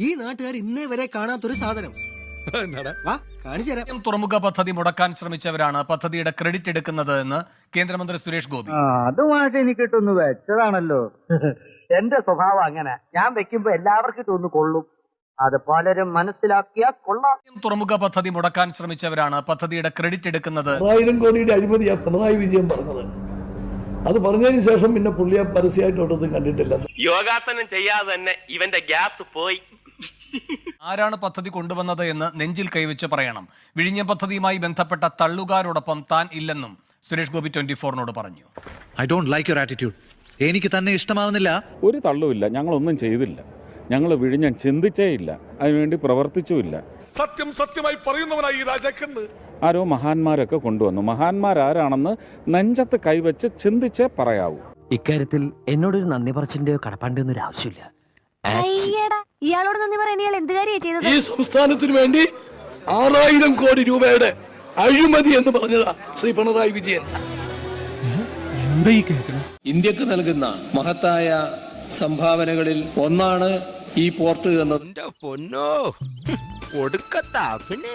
ഈ നാട്ടുകാർ ഇന്നേ വരെ കാണാത്തൊരു സാധനം. വാ കാണിച്ചു തരാം. തുറമുഖ പദ്ധതി മുടക്കാൻ ശ്രമിച്ചവരാണ് പദ്ധതിയുടെ ക്രെഡിറ്റ് എടുക്കുന്നത് എന്ന് കേന്ദ്രമന്ത്രി സുരേഷ് ഗോപി. അതുമായിട്ട് എനിക്കിട്ടൊന്ന് വെച്ചതാണല്ലോ. എന്റെ സ്വഭാവം അങ്ങനെ, ഞാൻ വെക്കുമ്പോ എല്ലാവർക്കും ഇട്ടൊന്ന് കൊള്ളും. അത് പലരും മനസ്സിലാക്കിയാ കൊള്ളാം. തുറമുഖ പദ്ധതി മുടക്കാൻ ശ്രമിച്ചവരാണ് പദ്ധതിയുടെ ക്രെഡിറ്റ് എടുക്കുന്നത്. 1000 കോടിയുടെ അഴിമതിയാ പിണറായി വിജയൻ പറഞ്ഞത്. അത് പറഞ്ഞതിന് ശേഷം പിന്നെ പുള്ളിയെ പരസ്യമായിട്ടൊന്നും കണ്ടിട്ടില്ല. യോഗാസനം ചെയ്യാതെ തന്നെ ഇവന്റെ ഗ്യാസ് പോയി. ആരാണ് പദ്ധതി കൊണ്ടുവന്നത് എന്ന് നെഞ്ചിൽ കൈവച്ച് പറയണം. വിഴിഞ്ഞം പദ്ധതിയുമായി ബന്ധപ്പെട്ട തള്ളുകാരോടൊപ്പം താൻ ഇല്ലെന്നും സുരേഷ് ഗോപി 24-നോട് പറഞ്ഞു. I don't like your attitude. എനിക്ക് തന്നെ ഇഷ്ടമാവുന്നില്ല. ഒരു തള്ളുമില്ല, ഞങ്ങളൊന്നും ചെയ്തില്ല. ഞങ്ങൾ വിഴിഞ്ഞം ചിന്തിച്ചേ ഇല്ല, അതിനുവേണ്ടി പ്രവർത്തിച്ചുമില്ല. സത്യം സത്യമായി പറയുന്നവനായി ഈ രാജാക്കന്ന്. ആരോ മഹാന്മാരൊക്കെ കൊണ്ടുവന്നു. മഹാന്മാരാരാണെന്ന് നെഞ്ചത്ത് കൈവച്ച് ചിന്തിച്ചേ പറയാവൂ. ഇക്കാര്യത്തിൽ എന്നോടൊരു നന്ദി പറച്ചിന്റെയോ കടപ്പാണ്ടിയോ ഒരു ആവശ്യമില്ല. ഇയാളോട് നന്ദി പറയാൻ ഇയാൾ എന്ത് കാര്യമാണ് ചെയ്തത്? ഈ സംസ്ഥാനത്തിന് വേണ്ടി 6000 കോടി രൂപയുടെ അഴിമതി എന്ന് പറഞ്ഞതാ ശ്രീ പിണറായി വിജയൻ. ഇന്ത്യക്ക് നൽകുന്ന മഹത്തായ സംഭാവനകളിൽ ഒന്നാണ് ഈ പോർട്ട് എന്നത്. പൊന്നോ ഒടുക്കത്താ പിന്നെ